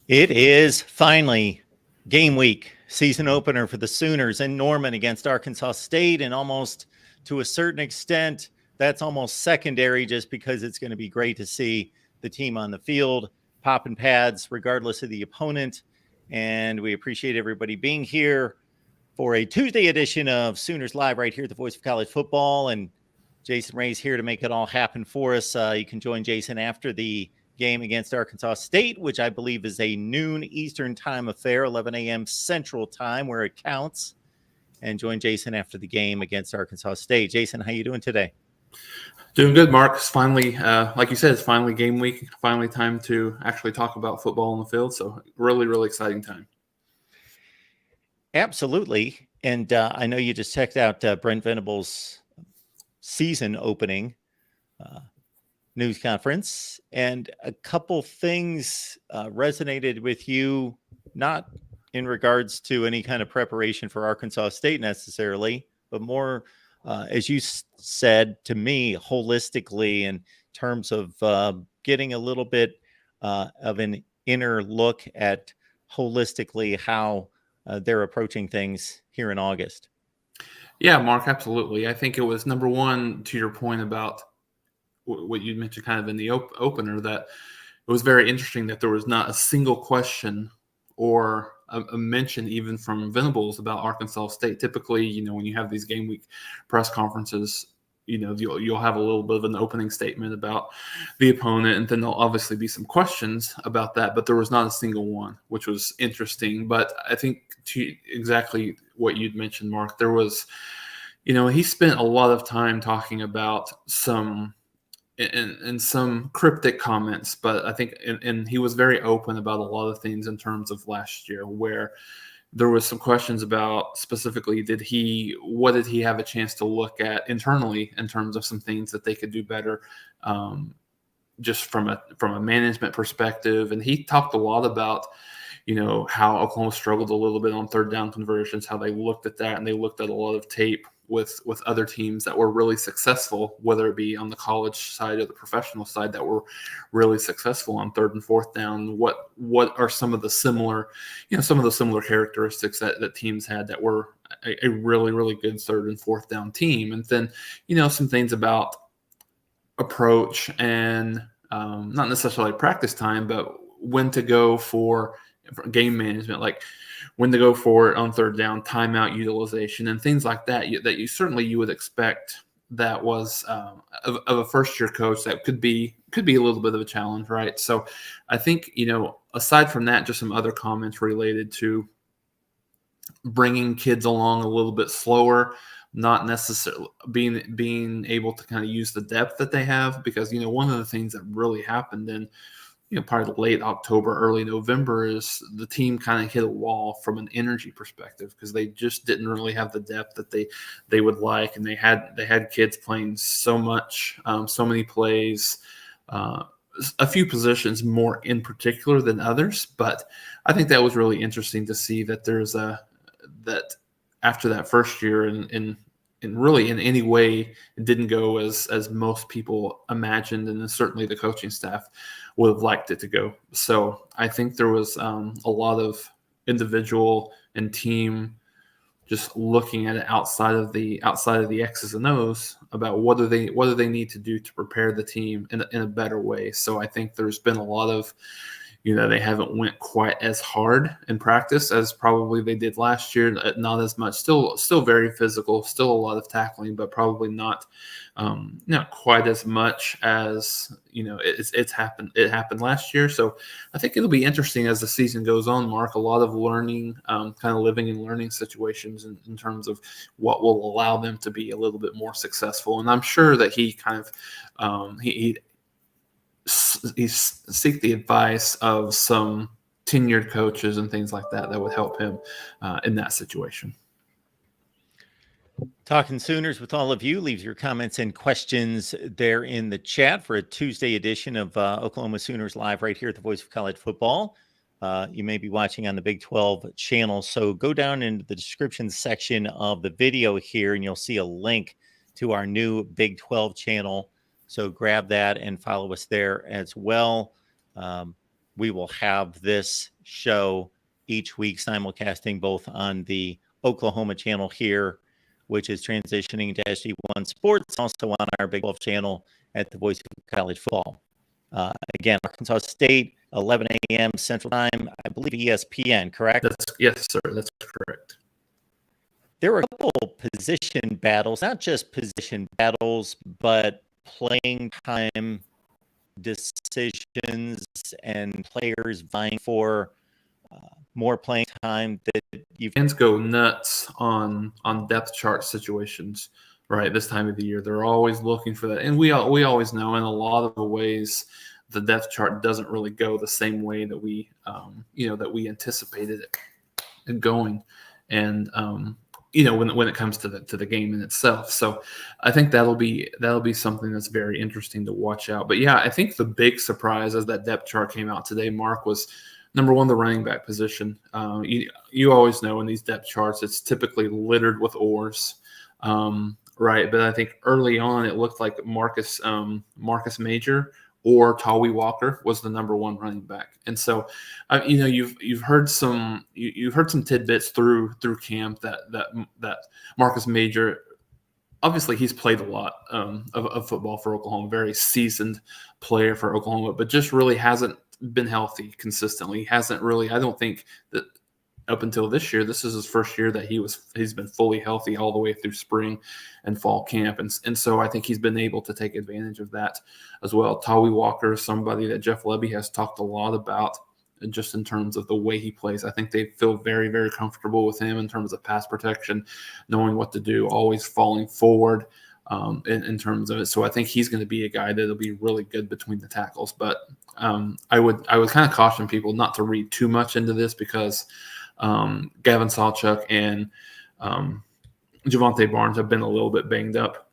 It is finally game week, season opener for the Sooners in Norman against Arkansas State. And almost to a certain extent, that's almost secondary just because it's going to be great to see the team on the field, popping pads, regardless of the opponent. And we appreciate everybody being here for a Tuesday edition of Sooners Live right here at the Voice of College Football. And Jason Ray's here to make it all happen for us. You can join Jason after the game against Arkansas State, which I believe is a noon Eastern time affair, 11 a.m. Central time, where it counts. And join Jason after the game against Arkansas State. Jason, how you doing today? Doing good, Mark. It's finally, like you said, it's finally game week. Finally time to actually talk about football on the field. So really, really exciting time. Absolutely. And I know you just checked out Brent Venable's season opening news conference, and a couple things resonated with you, not in regards to any kind of preparation for Arkansas State necessarily, but more, as you said to me, holistically in terms of getting a little bit of an inner look at holistically how they're approaching things here in August. Yeah, Mark, absolutely. I think it was number one, to your point about what you mentioned kind of in the opener, that it was very interesting that there was not a single question or a mention even from Venables about Arkansas State. Typically, when you have these game week press conferences, you'll have a little bit of an opening statement about the opponent, and then there'll obviously be some questions about that, but there was not a single one, which was interesting. But I think to exactly what you'd mentioned, Mark, there was, he spent a lot of time talking about some cryptic comments, but I think and he was very open about a lot of things in terms of last year, where there was some questions about specifically what did he have a chance to look at internally in terms of some things that they could do better, just from a management perspective. And he talked a lot about how Oklahoma struggled a little bit on third down conversions, how they looked at that, and they looked at a lot of tape with other teams that were really successful, whether it be on the college side or the professional side, that were really successful on third and fourth down. What are some of the similar characteristics that teams had that were a really, really good third and fourth down team? And then, some things about approach and not necessarily practice time, but when to go for game management, like when to go for it on third down, timeout utilization, and things like that. That you would expect that was of a first year coach that could be a little bit of a challenge, right? So I think aside from that, just some other comments related to bringing kids along a little bit slower, not necessarily being able to kind of use the depth that they have, because one of the things that really happened in probably late October, early November, is the team kind of hit a wall from an energy perspective, because they just didn't really have the depth that they would like, and they had kids playing so much, so many plays, a few positions more in particular than others. But I think that was really interesting to see that that after that first year, and really in any way it didn't go as most people imagined, and then certainly the coaching staff would have liked it to go. So I think there was a lot of individual and team just looking at it outside of the X's and O's about what do they need to do to prepare the team in a better way. So I think there's been a lot of they haven't went quite as hard in practice as probably they did last year. Not as much. Still very physical. Still a lot of tackling, but probably not quite as much as it's happened. It happened last year. So I think it'll be interesting as the season goes on, Mark. A lot of learning, kind of living and learning situations in terms of what will allow them to be a little bit more successful. And I'm sure that he kind of he seek the advice of some tenured coaches and things like that would help him in that situation. Talking Sooners with all of you. Leave your comments and questions there in the chat for a Tuesday edition of Oklahoma Sooners Live right here at the Voice of College Football. You may be watching on the Big 12 channel, so go down into the description section of the video here, and you'll see a link to our new Big 12 channel. So grab that and follow us there as well. we will have this show each week simulcasting both on the Oklahoma channel here, which is transitioning to SD1 Sports, also on our Big 12 channel at the Voice of College Football. Again, Arkansas State, 11 a.m. Central Time, I believe ESPN, correct? Yes, sir. That's correct. There were a couple position battles, not just position battles, but playing time decisions and players vying for more playing time that you've. Fans go nuts on depth chart situations, right? This time of the year, they're always looking for that, and we always know in a lot of the ways the depth chart doesn't really go the same way that we that we anticipated it going, and when it comes to the game in itself. So I think that'll be something that's very interesting to watch out. But yeah, I think the big surprise as that depth chart came out today, Mark, was number one, the running back position. You always know in these depth charts, it's typically littered with oars, right? But I think early on, it looked like Marcus Major or Tawi Walker was the number one running back. And so, you've heard some tidbits through camp that Marcus Major, obviously he's played a lot of football for Oklahoma, very seasoned player for Oklahoma, but just really hasn't been healthy consistently. Hasn't really, I don't think that up until this year, this is his first year that he's been fully healthy all the way through spring and fall camp. And so I think he's been able to take advantage of that as well. Tawi Walker is somebody that Jeff Lebby has talked a lot about just in terms of the way he plays. I think they feel very, very comfortable with him in terms of pass protection, knowing what to do, always falling forward in terms of it. So I think he's going to be a guy that'll be really good between the tackles. But I would kind of caution people not to read too much into this because Gavin Sawchuk and Javonte Barnes have been a little bit banged up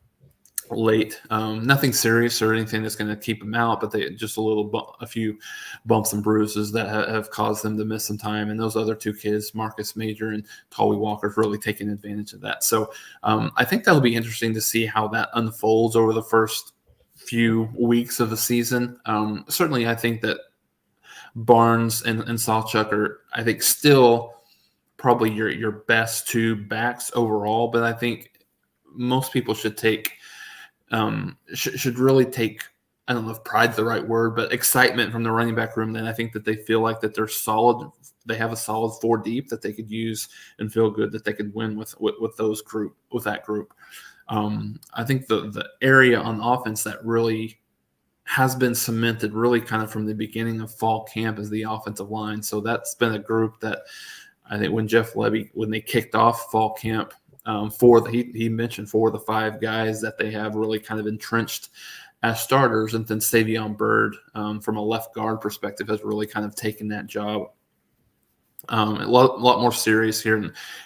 late. Nothing serious or anything that's going to keep them out, but they just a few bumps and bruises that have caused them to miss some time. And those other two kids, Marcus Major and Tawi Walker, have really taken advantage of that. So I think that'll be interesting to see how that unfolds over the first few weeks of the season. Certainly, I think that Barnes and Sawchuk are, I think, still probably your best two backs overall. But I think most people should really take, I don't know if pride's the right word, but excitement from the running back room. Then I think that they feel like that they're solid. They have a solid four deep that they could use and feel good that they could win with that group. I think the area on offense that really has been cemented really kind of from the beginning of fall camp is the offensive line. So that's been a group that I think when Jeff Lebby, when they kicked off fall camp, he mentioned 4 of the 5 guys that they have really kind of entrenched as starters. And then Savion Byrd, from a left guard perspective, has really kind of taken that job. A lot more serious here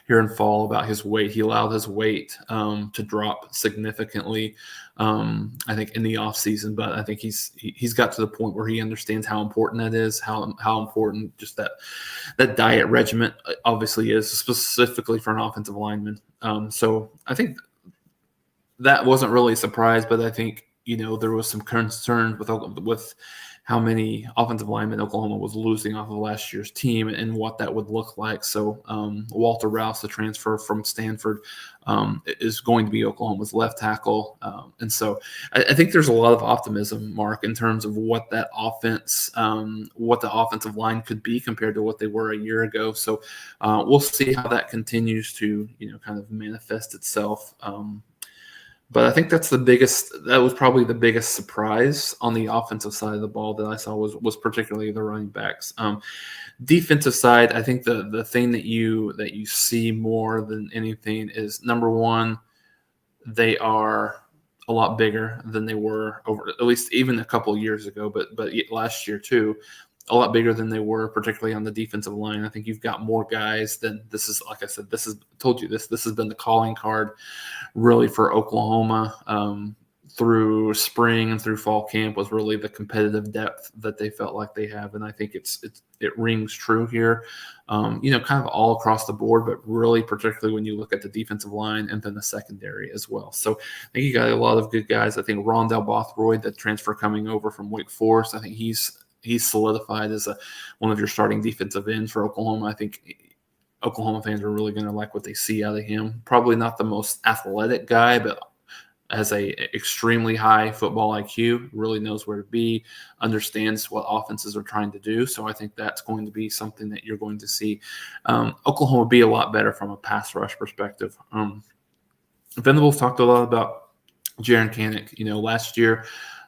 in fall about his weight. He allowed his weight to drop significantly, I think, in the offseason. But I think he's got to the point where he understands how important that is, how important just that diet regimen obviously is, specifically for an offensive lineman. So I think that wasn't really a surprise, but I think there was some concern with how many offensive linemen Oklahoma was losing off of last year's team and what that would look like. So Walter Rouse, the transfer from Stanford, is going to be Oklahoma's left tackle. And so I think there's a lot of optimism, Mark, in terms of what that offense, what the offensive line could be compared to what they were a year ago. So we'll see how that continues to, kind of manifest itself. But I think that was probably the biggest surprise on the offensive side of the ball that I saw was particularly the running backs. Defensive side, I think the thing that you see more than anything is, number one, they are a lot bigger than they were over, at least even a couple of years ago, but last year too, a lot bigger than they were, particularly on the defensive line. I think you've got more guys than this is. Like I said, this has been the calling card really for Oklahoma through spring and through fall camp, was really the competitive depth that they felt like they have. And I think it rings true here, kind of all across the board, but really particularly when you look at the defensive line and then the secondary as well. So I think you got a lot of good guys. I think Rondell Bothroyd, the transfer coming over from Wake Forest, I think he's he's solidified as one of your starting defensive ends for Oklahoma. I think Oklahoma fans are really going to like what they see out of him. Probably not the most athletic guy, but has a extremely high football IQ, really knows where to be, understands what offenses are trying to do. So I think that's going to be something that you're going to see Oklahoma be a lot better from a pass rush perspective. Venables talked a lot about Jaron Kanik. Last year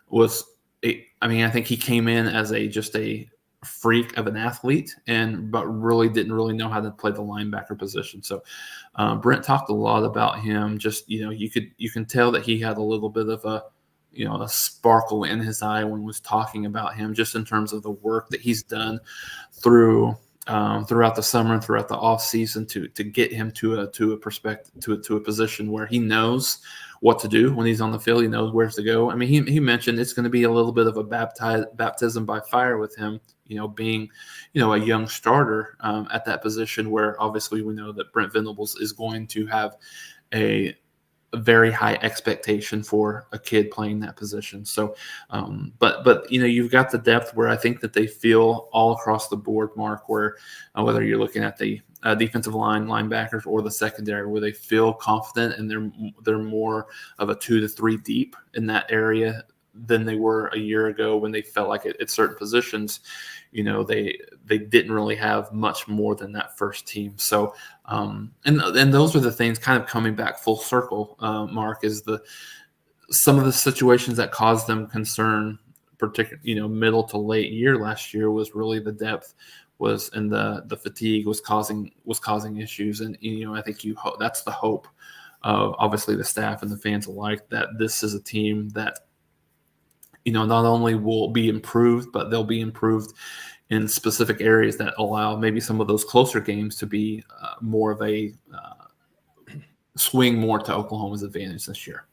was I think he came in as just a freak of an athlete, but really didn't really know how to play the linebacker position. So Brent talked a lot about him. Just you can tell that he had a little bit of a sparkle in his eye when he was talking about him, just in terms of the work that he's done throughout the summer and throughout the off season to get him to a position where he knows what to do when he's on the field. He knows where to go. I mean, he mentioned it's going to be a little bit of a baptism by fire with him, being, a young starter at that position, where obviously we know that Brent Venables is going to have a very high expectation for a kid playing that position. So, but you've got the depth where I think that they feel all across the board, Mark, where whether you're looking at the defensive line, linebackers, or the secondary, where they feel confident and they're more of a 2 to 3 deep in that area than they were a year ago, when they felt like at certain positions, they didn't really have much more than that first team. So, and those are the things kind of coming back full circle, Mark, is some of the situations that caused them concern, particularly, middle to late year last year, was really the depth and the fatigue was causing issues. And, I think that's the hope of obviously the staff and the fans alike, that this is a team that, not only will be improved, but they'll be improved in specific areas that allow maybe some of those closer games to be more of a swing more to Oklahoma's advantage this year.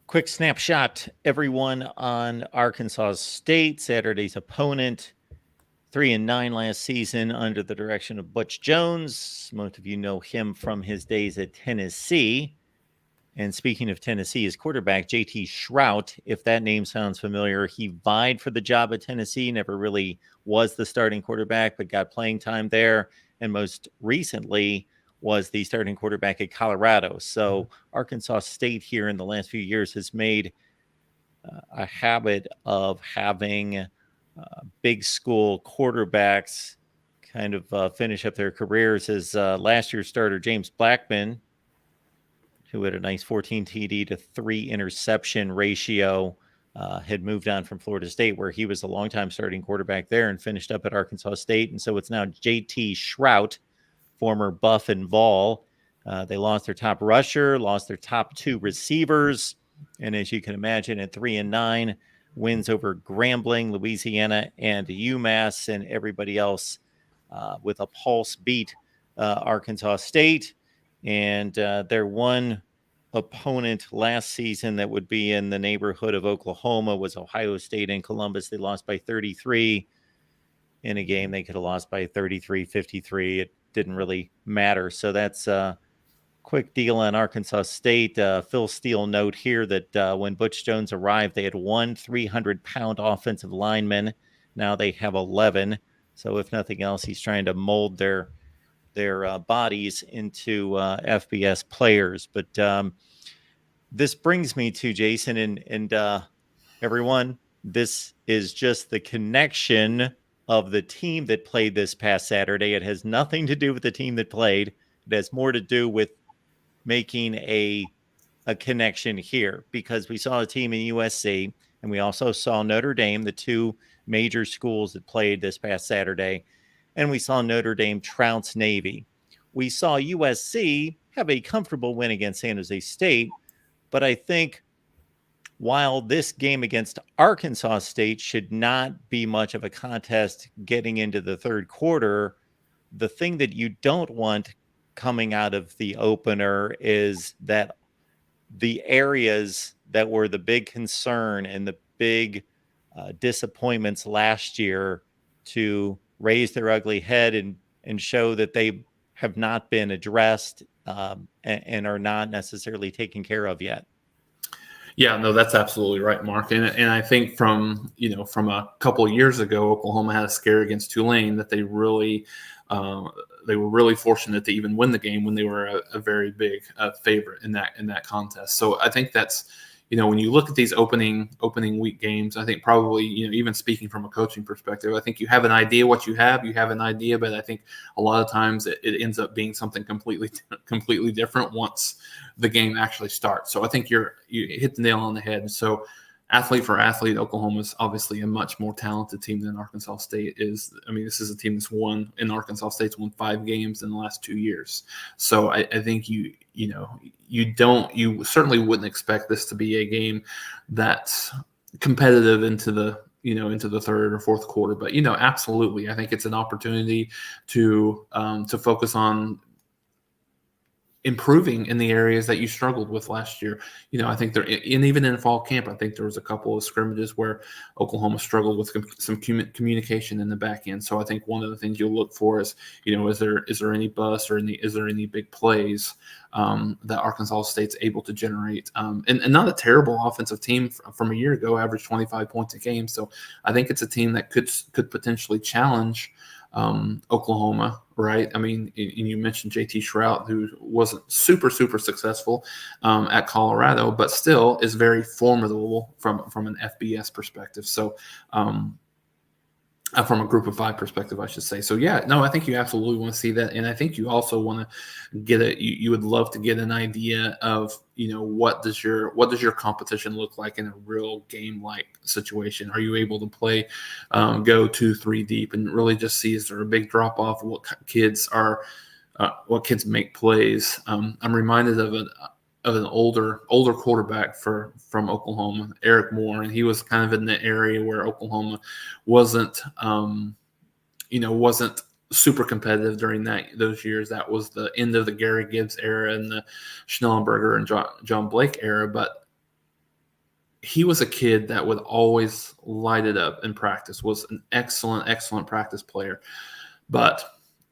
Quick snapshot, everyone, on Arkansas State, Saturday's opponent. 3-9 last season under the direction of Butch Jones. Most of you know him from his days at Tennessee. And speaking of Tennessee, his quarterback, JT Shrout, if that name sounds familiar, he vied for the job at Tennessee, never really was the starting quarterback, but got playing time there. And most recently was the starting quarterback at Colorado. So Arkansas State here in the last few years has made a habit of having big school quarterbacks kind of finish up their careers. As last year's starter, James Blackman, who had a nice 14 TD to 3 interception ratio, had moved on from Florida State, where he was a longtime starting quarterback there, and finished up at Arkansas State. And so it's now JT Shrout, former Buff and Vol. They lost their top rusher, lost their top 2 receivers. And as you can imagine, at 3-9, wins over Grambling, Louisiana, and UMass, and everybody else with a pulse beat Arkansas State. And their one opponent last season that would be in the neighborhood of Oklahoma was Ohio State in Columbus. They lost by 33 in a game they could have lost by 33, 53. It didn't really matter. So that's a quick deal on Arkansas State. Phil Steele note here that when Butch Jones arrived, they had 1 300-pound offensive lineman. Now they have 11. So if nothing else, he's trying to mold their bodies into FBS players. But this brings me to Jason and everyone. This is just the connection of the team that played this past Saturday. It has nothing to do with the team that played. It has more to do with making a connection here, because we saw a team in USC and we also saw Notre Dame, the 2 major schools that played this past Saturday. And we saw Notre Dame trounce Navy. We saw USC have a comfortable win against San Jose State. But I think while this game against Arkansas State should not be much of a contest getting into the third quarter, the thing that you don't want coming out of the opener is that the areas that were the big concern and the big disappointments last year to raise their ugly head and show that they have not been addressed and are not necessarily taken care of yet. Yeah, no, that's absolutely right, Mark. And I think from a couple of years ago, Oklahoma had a scare against Tulane that uh, they were really fortunate to even win the game when they were a very big favorite in that contest. So I think that's, when you look at these opening week games, I think probably, even speaking from a coaching perspective, I think you have an idea what you have an idea, but I think a lot of times it ends up being something completely different once the game actually starts. So I think you hit the nail on the head. So athlete for athlete, Oklahoma is obviously a much more talented team than Arkansas State is. I mean, this is a team that's Arkansas State's won 5 games in the last 2 years. So I think you certainly wouldn't expect this to be a game that's competitive into the third or fourth quarter. But absolutely, I think it's an opportunity to focus on improving in the areas that you struggled with last year. I think even in fall camp, I think there was a couple of scrimmages where Oklahoma struggled with some communication in the back end. So I think one of the things you'll look for is, is there any bust or is there any big plays that Arkansas State's able to generate? And not a terrible offensive team from a year ago, averaged 25 points a game. So I think it's a team that could potentially challenge Oklahoma, right? I mean, you mentioned JT Shrout, who wasn't super successful at Colorado, but still is very formidable from an FBS perspective. So from a group of 5 perspective, I should say. So yeah, no, I think you absolutely want to see that, and I think you also want to get you would love to get an idea of what does your competition look like in a real game like situation. Are you able to play go 2-3 deep and really just see, is there a big drop off? What kids make plays? I'm reminded of an older quarterback from Oklahoma, Eric Moore, and he was kind of in the area where Oklahoma wasn't super competitive during those years. That was the end of the Gary Gibbs era and the Schnellenberger and John Blake era. But he was a kid that would always light it up in practice, was an excellent practice player. But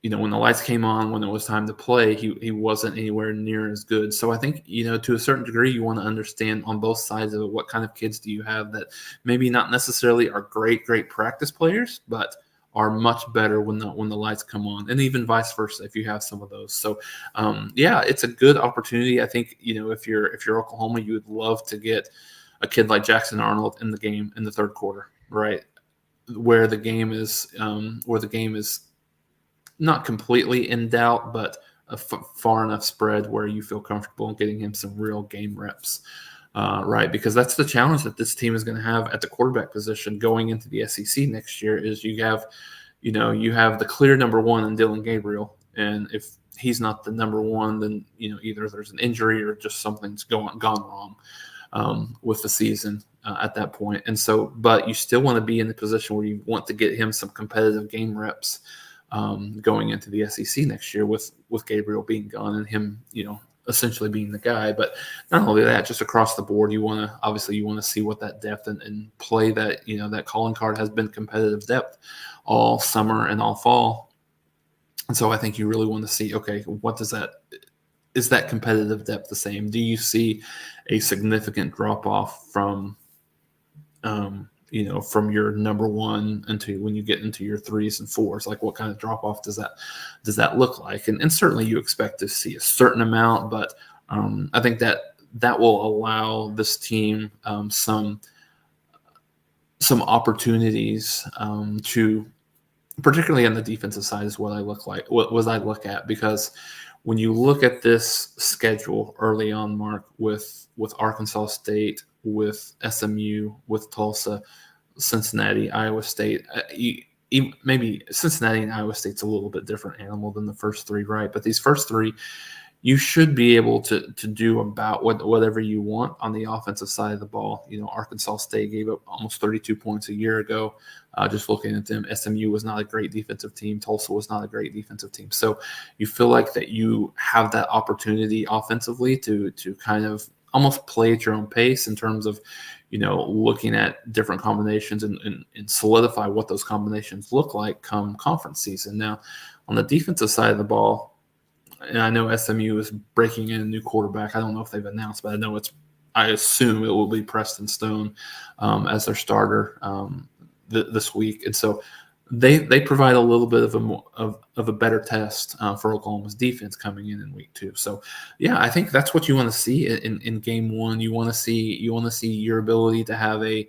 when the lights came on, when it was time to play, he wasn't anywhere near as good. So I think, to a certain degree, you want to understand on both sides of it, what kind of kids do you have that maybe not necessarily are great if players, but are much better when the lights come on, and even vice versa if you have some of those. So yeah, it's a good opportunity. I think, if you're Oklahoma, you would love to get a kid like Jackson Arnold in the game in the third quarter, right? Where the game is not completely in doubt, but a far enough spread where you feel comfortable in getting him some real game reps, right? Because that's the challenge that this team is going to have at the quarterback position going into the SEC next year. Is you have the clear number one in Dylan Gabriel, and if he's not the number one, then either there's an injury or just something's gone wrong with the season at that point. And so, but you still want to be in the position where you want to get him some competitive game reps going into the SEC next year with Gabriel being gone and him, essentially being the guy. But not only that, just across the board, you want to see what that depth and play that, that calling card has been competitive depth all summer and all fall. And so I think you really want to see, okay, is that competitive depth the same? Do you see a significant drop off from from your number one into when you get into your 3s and 4s? Like, what kind of drop off does that look like? And certainly you expect to see a certain amount, but I think that will allow this team some opportunities to, particularly on the defensive side, is what I look at, because when you look at this schedule early on, Mark, with Arkansas State, with SMU, with Tulsa, Cincinnati, Iowa State, maybe Cincinnati and Iowa State's a little bit different animal than the first 3, right? But these first 3, you should be able to do about whatever you want on the offensive side of the ball. Arkansas State gave up almost 32 points a year ago. Just looking at them, SMU was not a great defensive team. Tulsa was not a great defensive team. So you feel like that you have that opportunity offensively to kind of almost play at your own pace in terms of, looking at different combinations and solidify what those combinations look like come conference season. Now, on the defensive side of the ball, and I know SMU is breaking in a new quarterback. I don't know if they've announced, but I assume it will be Preston Stone as their starter this week, and so they provide a little bit of a better test for Oklahoma's defense coming in week 2. So yeah, I think that's what you want to see in game 1. You want to see your ability to have a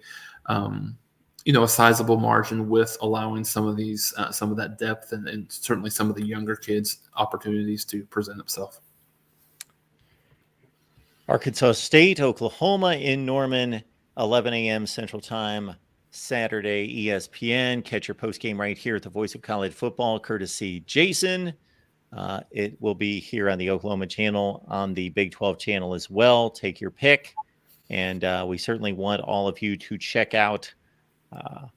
a sizable margin with allowing some of that depth and certainly some of the younger kids opportunities to present themselves. Arkansas State, Oklahoma in Norman, 11 a.m. Central Time, Saturday, ESPN. Catch your postgame right here at the Voice of College Football, courtesy Jason. It will be here on the Oklahoma channel, on the Big 12 channel as well. Take your pick. And we certainly want all of you to check out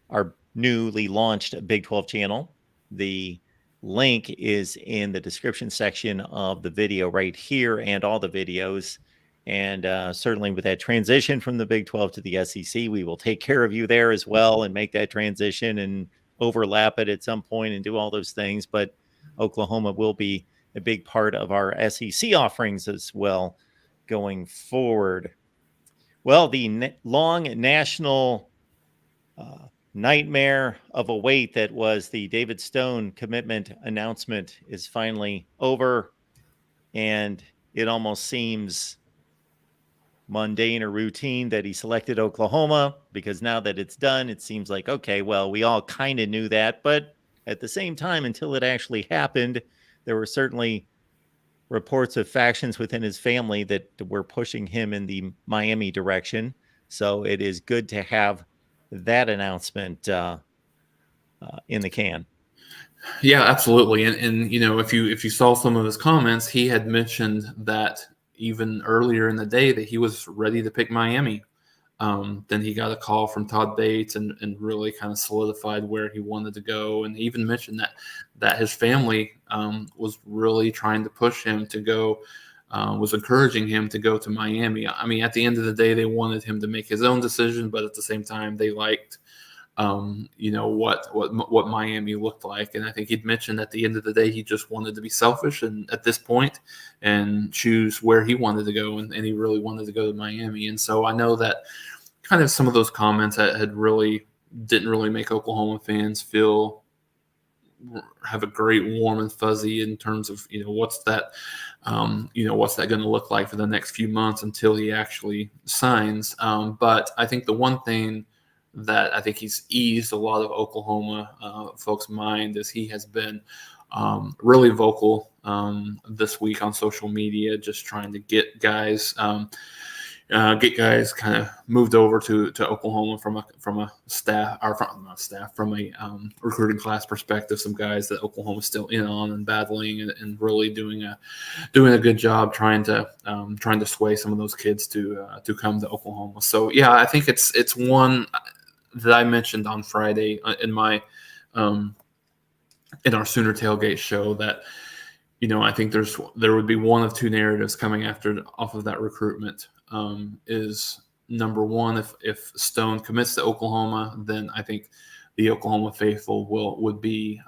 our newly launched Big 12 channel. The link is in the description section of the video right here and all the videos. And certainly with that transition from the Big 12 to the SEC, we will take care of you there as well and make that transition and overlap it at some point and do all those things. But Oklahoma will be a big part of our SEC offerings as well going forward. Well, the long national nightmare of a wait that was the David Stone commitment announcement is finally over, and it almost seems mundane or routine that he selected Oklahoma, because now that it's done, it seems like, okay, well, we all kind of knew that, but at the same time, until it actually happened, there were certainly reports of factions within his family that were pushing him in the Miami direction. So it is good to have that announcement in the can. Yeah, absolutely. And if you saw some of his comments, he had mentioned that even earlier in the day that he was ready to pick Miami. Then he got a call from Todd Bates and really kind of solidified where he wanted to go. And he even mentioned that his family was really trying to push him to go, was encouraging him to go to Miami. I mean, at the end of the day, they wanted him to make his own decision, but at the same time, they liked what Miami looked like. And I think he'd mentioned at the end of the day, he just wanted to be selfish and at this point and choose where he wanted to go. And he really wanted to go to Miami. And so I know that kind of some of those comments that didn't really make Oklahoma fans have a great warm and fuzzy in terms of, what's that going to look like for the next few months until he actually signs. But I think the one thing that I think he's eased a lot of Oklahoma folks' mind is he has been really vocal this week on social media, just trying to get guys kind of moved over to Oklahoma from a staff or from a recruiting class perspective. Some guys that Oklahoma's still in on and battling and really doing a good job trying to sway some of those kids to come to Oklahoma. So yeah, I think it's one that I mentioned on Friday in my in our Sooner Tailgate show that I think there would be one of two narratives coming off of that recruitment. Is number one, if Stone commits to Oklahoma, then I think the Oklahoma faithful would be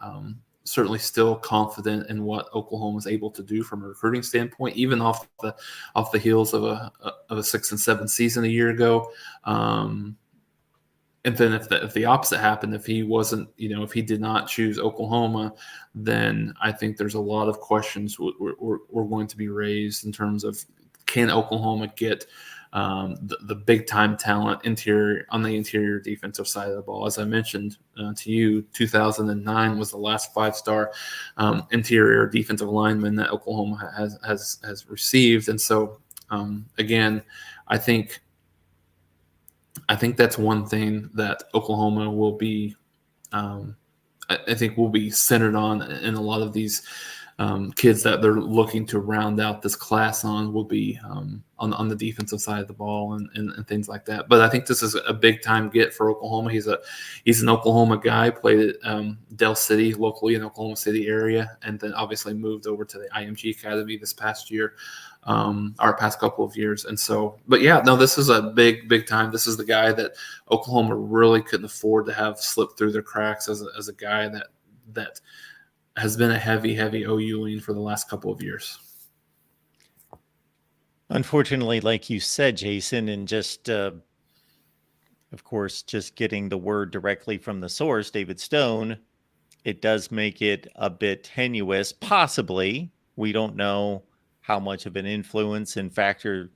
certainly still confident in what Oklahoma is able to do from a recruiting standpoint, even off the heels of a 6-7 season a year ago. And then if the opposite happened, if he wasn't, if he did not choose Oklahoma, then I think there's a lot of questions we're going to be raised in terms of, can Oklahoma get the big time talent on the interior defensive side of the ball? As I mentioned to you, 2009 was the last 5-star interior defensive lineman that Oklahoma has received, and so again, I think that's one thing that Oklahoma will be, I think, will be centered on, in a lot of these kids that they're looking to round out this class on will be on the defensive side of the ball and things like that. But I think this is a big time get for Oklahoma. He's an Oklahoma guy, played at Del City, locally in Oklahoma City area, and then obviously moved over to the IMG Academy this past year, our past couple of years. And so, but yeah, no, this is a big time. This is the guy that Oklahoma really couldn't afford to have slip through their cracks as a guy that has been a heavy OU lean for the last couple of years. Unfortunately, like you said, Jason, and just of course, just getting the word directly from the source, David Stone, it does make it a bit tenuous. Possibly, we don't know how much of an influence and factor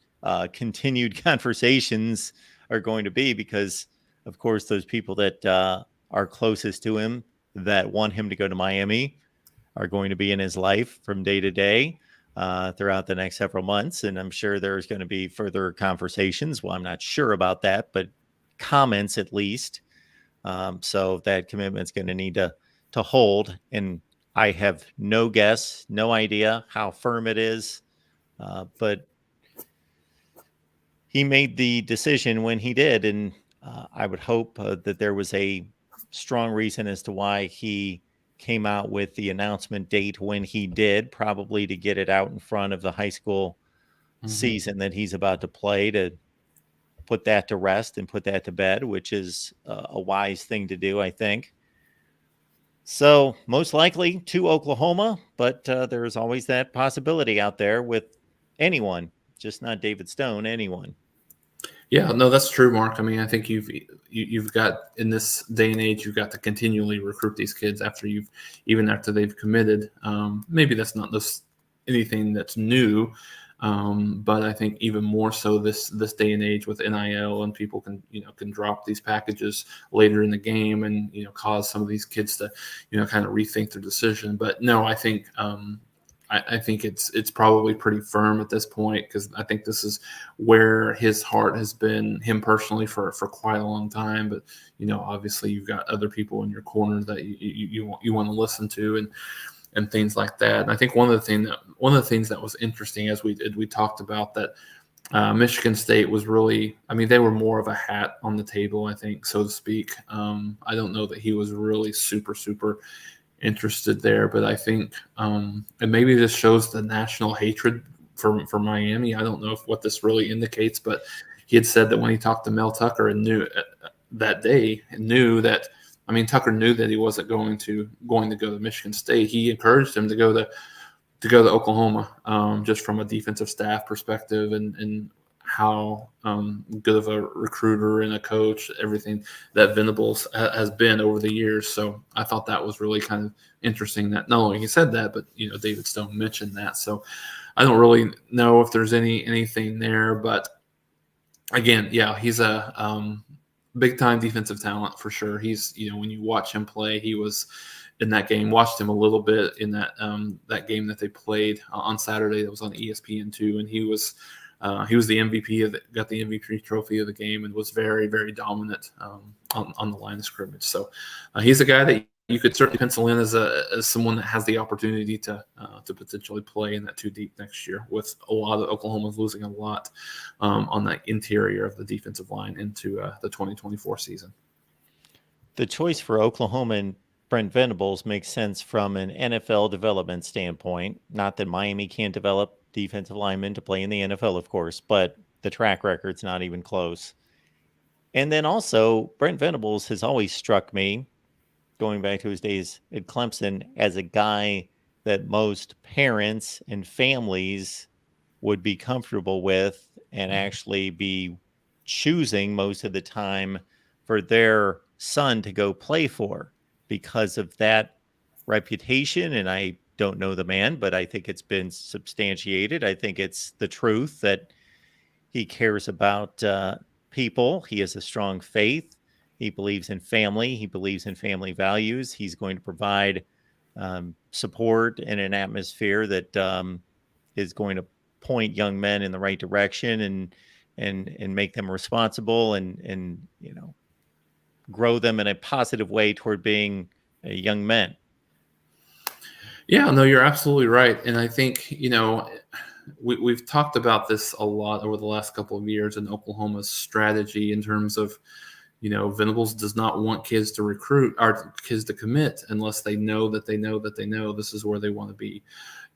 continued conversations are going to be, because, of course, those people that are closest to him that want him to go to Miami are going to be in his life from day to day throughout the next several months. And I'm sure there's going to be further conversations. Well, I'm not sure about that, but comments at least. So that commitment's going to need to hold. And I have no guess, no idea how firm it is. But he made the decision when he did. And I would hope that there was a strong reason as to why he came out with the announcement date when he did, probably to get it out in front of the high school season that he's about to play, to put that to rest and put that to bed, which is a wise thing to do, I think. So most likely to Oklahoma, but there is always that possibility out there with anyone, just not David Stone, anyone. Yeah, no, that's true, Mark. I mean, I think you've got, in this day and age, you've got to continually recruit these kids even after they've committed. Maybe that's not anything that's new, but I think even more so this day and age with NIL, and people can drop these packages later in the game and cause some of these kids to kind of rethink their decision. But no, I think I think it's probably pretty firm at this point, because I think this is where his heart has been, him personally, for quite a long time. But obviously you've got other people in your corner that you want to listen to, and things like that. And I think one of the things that was interesting, as we talked about, that Michigan State was really, I mean, they were more of a hat on the table, I think, so to speak. I don't know that he was really super interested there, but I think and maybe this shows the national hatred for Miami. I don't know what this really indicates, but he had said that when he talked to Mel Tucker and knew that day, that, I mean, Tucker knew that he wasn't going to go to Michigan State. He encouraged him to go to Oklahoma, just from a defensive staff perspective, and how good of a recruiter and a coach, everything that Venables has been over the years. So I thought that was really kind of interesting that not only he said that, but David Stone mentioned that. So I don't really know if there's anything there, but again, yeah, he's a big time defensive talent for sure. He's when you watch him play, he was in that game. Watched him a little bit in that game that they played on Saturday. That was on ESPN2, and he was the MVP got the MVP trophy of the game, and was very, very dominant on the line of scrimmage. So he's a guy that you could certainly pencil in as someone that has the opportunity to potentially play in that 2 deep next year, with a lot of Oklahoma's losing a lot on that interior of the defensive line into the 2024 season. The choice for Oklahoma and Brent Venables makes sense from an NFL development standpoint. Not that Miami can't develop defensive linemen to play in the NFL, of course, but the track record's not even close. And then also, Brent Venables has always struck me, going back to his days at Clemson, as a guy that most parents and families would be comfortable with and actually be choosing most of the time for their son to go play for, because of that reputation. And I don't know the man, but I think it's been substantiated. I think it's the truth that he cares about people. He has a strong faith. He believes in family. He believes in family values. He's going to provide support in an atmosphere that is going to point young men in the right direction and make them responsible and grow them in a positive way toward being young men. Yeah, no, you're absolutely right. And I think, we've talked about this a lot over the last couple of years in Oklahoma's strategy, in terms of, Venables does not want kids to recruit or kids to commit unless they know that they know that they know this is where they want to be.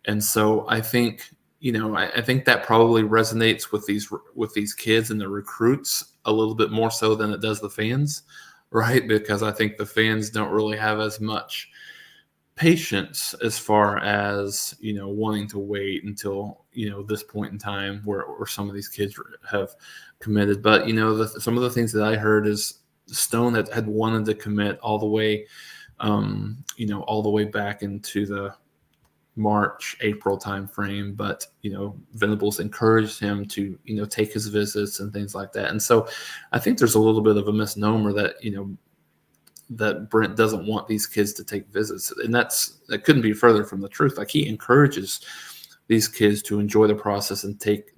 And so I think, I think that probably resonates with these kids and the recruits a little bit more so than it does the fans, right? Because I think the fans don't really have as much patience as far as, wanting to wait until, this point in time where some of these kids have committed. But, some of the things that I heard is Stone had wanted to commit all the way, all the way back into the March, April timeframe, but Venables encouraged him to take his visits and things like that. And so I think there's a little bit of a misnomer that that Brent doesn't want these kids to take visits, and that couldn't be further from the truth. Like, he encourages these kids to enjoy the process and take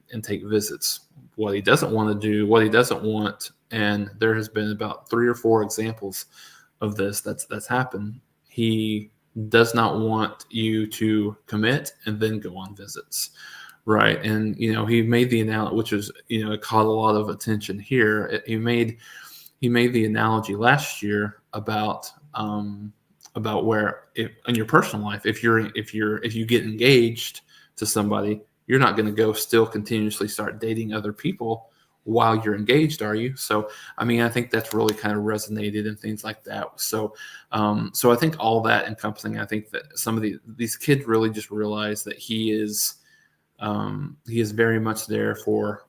visits. What he doesn't want to do, what he doesn't want, and there has been about 3 or 4 examples of this that's happened. He does not want you to commit and then go on visits, right? And he made the analogy, which was it caught a lot of attention here. He made the analogy last year about where, in your personal life, if you get engaged to somebody, you're not going to go still continuously start dating other people while you're engaged, are you? So, I think that's really kind of resonated and things like that. So, I think all that encompassing, I think that some of these kids really just realize that he is very much there for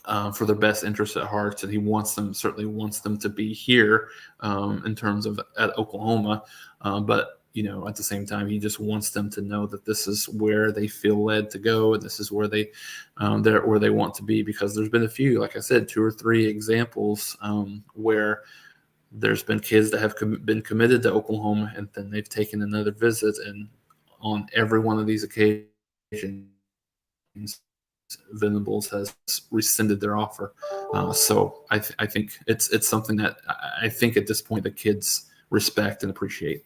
their best interests at heart, and he certainly wants them to be here in terms of at Oklahoma, but at the same time, he just wants them to know that this is where they feel led to go, and this is where where they want to be. Because there's been a few, like I said, 2 or 3 examples where there's been kids that have been committed to Oklahoma, and then they've taken another visit, and on every one of these occasions, Venables has rescinded their offer. So I think it's something that I think at this point the kids respect and appreciate.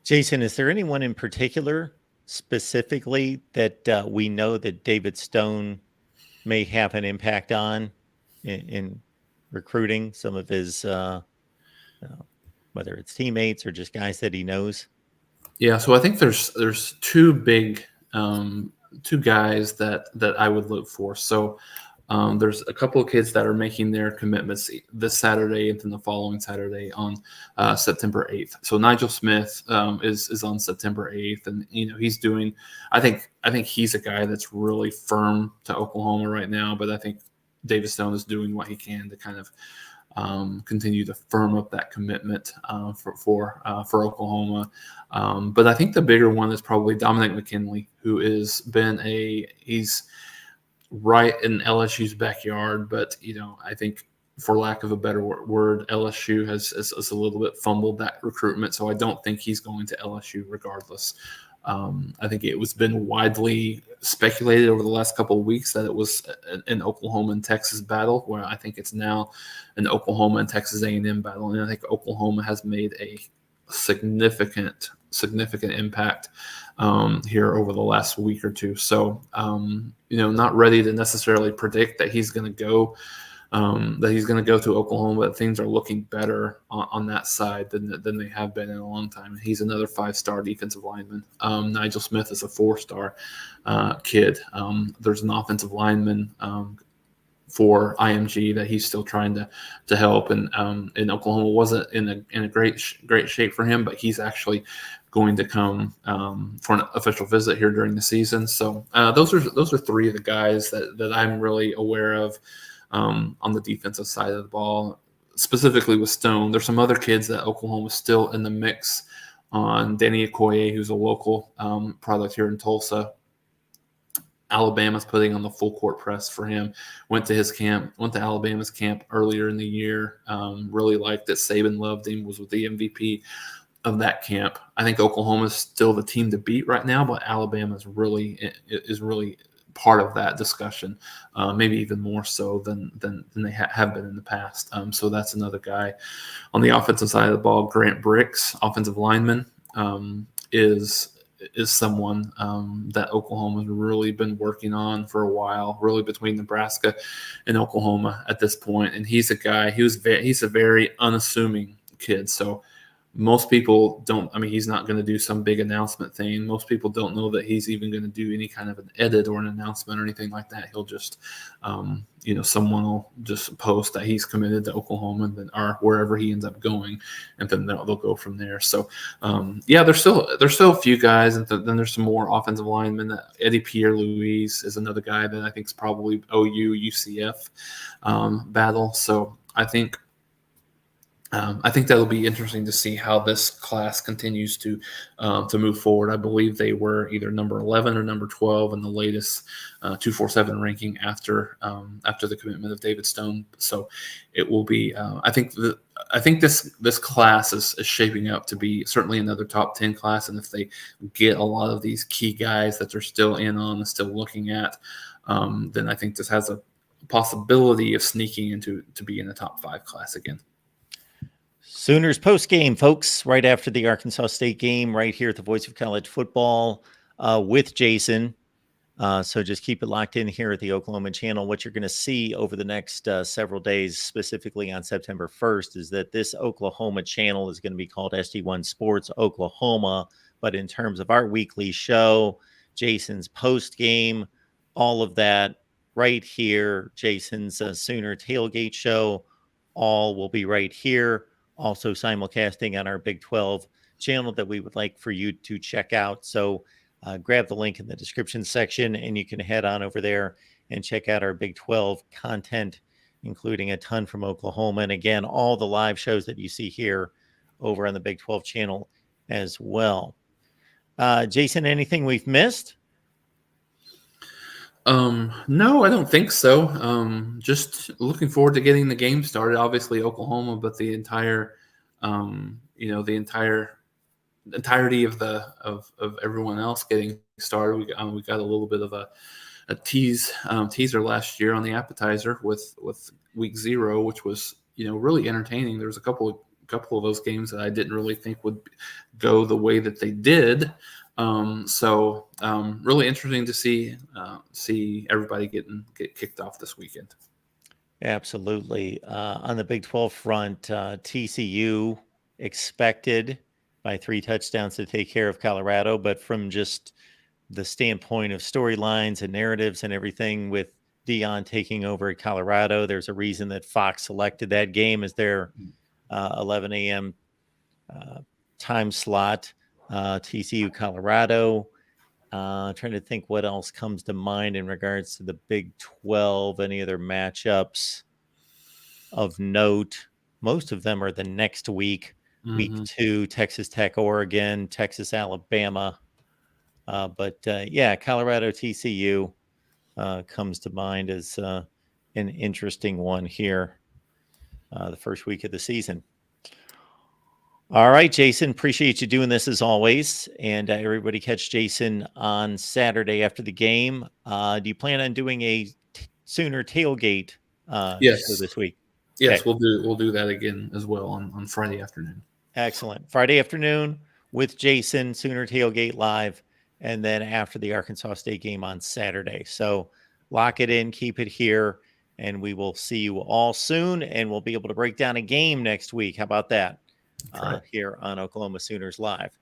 Jason, is there anyone in particular specifically that we know that David Stone may have an impact on in recruiting some of his, whether it's teammates or just guys that he knows? Yeah, so I think there's 2 big 2 guys that I would look for. So there's a couple of kids that are making their commitments this Saturday and then the following Saturday on September 8th. So Nigel Smith is on September 8th, and he's doing. I think he's a guy that's really firm to Oklahoma right now. But I think David Stone is doing what he can to kind of continue to firm up that commitment for Oklahoma. But I think the bigger one is probably Dominic McKinley, who he's right in LSU's backyard. But, I think, for lack of a better word, LSU has a little bit fumbled that recruitment. So I don't think he's going to LSU regardless. I think it was been widely speculated over the last couple of weeks that it was an Oklahoma and Texas battle, where I think it's now an Oklahoma and Texas A&M battle. And I think Oklahoma has made a significant impact here over the last week or 2. So, not ready to necessarily predict that he's going to go to Oklahoma, but things are looking better on that side than they have been in a long time. He's another 5-star defensive lineman. Nigel Smith is a 4-star kid. There's an offensive lineman for IMG that he's still trying to help, and Oklahoma wasn't in a great shape for him, but he's actually going to come for an official visit here during the season. So those are 3 of the guys that I'm really aware of on the defensive side of the ball, specifically with Stone. There's some other kids that Oklahoma's still in the mix on. Danny Okoye, who's a local product here in Tulsa. Alabama's putting on the full court press for him. Went to Alabama's camp earlier in the year. Really liked it. Saban loved him, was with the MVP of that camp. I think Oklahoma's still the team to beat right now, but Alabama is really part of that discussion, maybe even more so than they have been in the past. So that's another guy. On the offensive side of the ball, Grant Bricks, offensive lineman, is someone that Oklahoma's really been working on for a while, really between Nebraska and Oklahoma at this point. And he's a guy, he's a very unassuming kid. So most people don't. I mean, he's not going to do some big announcement thing. Most people don't know that he's even going to do any kind of an edit or an announcement or anything like that. He'll just, someone will just post that he's committed to Oklahoma and then, or wherever he ends up going, and then they'll go from there. So, there's still a few guys, and then there's some more offensive linemen. Eddie Pierre-Louis is another guy that I think is probably OU UCF battle. So I think that'll be interesting to see how this class continues to move forward. I believe they were either number 11 or number 12 in the latest 247 ranking after the commitment of David Stone. So it will be. I think this class is shaping up to be certainly another top 10 class, and if they get a lot of these key guys that they're still in on and still looking at, then I think this has a possibility of sneaking into to be in the top 5 class again. Sooners post game, folks, right after the Arkansas State game, right here at the Voice of College Football with Jason. So just keep it locked in here at the Oklahoma channel. What you're going to see over the next several days, specifically on September 1st, is that this Oklahoma channel is going to be called SD1 Sports Oklahoma. But in terms of our weekly show, Jason's post game, all of that right here, Jason's Sooner Tailgate show, all will be right here. Also simulcasting on our Big 12 channel that we would like for you to check out. So grab the link in the description section, and you can head on over there and check out our Big 12 content, including a ton from Oklahoma. And again, all the live shows that you see here over on the Big 12 channel as well. Jason, anything we've missed? No, I don't think so. Just looking forward to getting the game started. Obviously Oklahoma, but the entire, the entirety of everyone else getting started. We got a little bit of a teaser last year on the appetizer with week 0, which was, really entertaining. There was a couple of those games that I didn't really think would go the way that they did. Really interesting to see everybody get kicked off this weekend. Absolutely. On the Big 12 front, TCU expected by 3 touchdowns to take care of Colorado, but from just the standpoint of storylines and narratives and everything with Deion taking over at Colorado, there's a reason that Fox selected that game as their 11 a.m. Time slot. TCU, Colorado. Trying to think what else comes to mind in regards to the Big 12. Any other matchups of note? Most of them are the next week. Week 2, Texas Tech, Oregon, Texas, Alabama. But Colorado, TCU comes to mind as an interesting one here. The first week of the season. All right, Jason, appreciate you doing this as always. And everybody catch Jason on Saturday after the game. Do you plan on doing a Sooner tailgate Yes. show this week? Yes, okay. We'll do that again as well on Friday afternoon. Excellent. Friday afternoon with Jason, Sooner Tailgate Live, and then after the Arkansas State game on Saturday. So lock it in, keep it here, and we will see you all soon, and we'll be able to break down a game next week. How about that? Here on Oklahoma Sooners Live.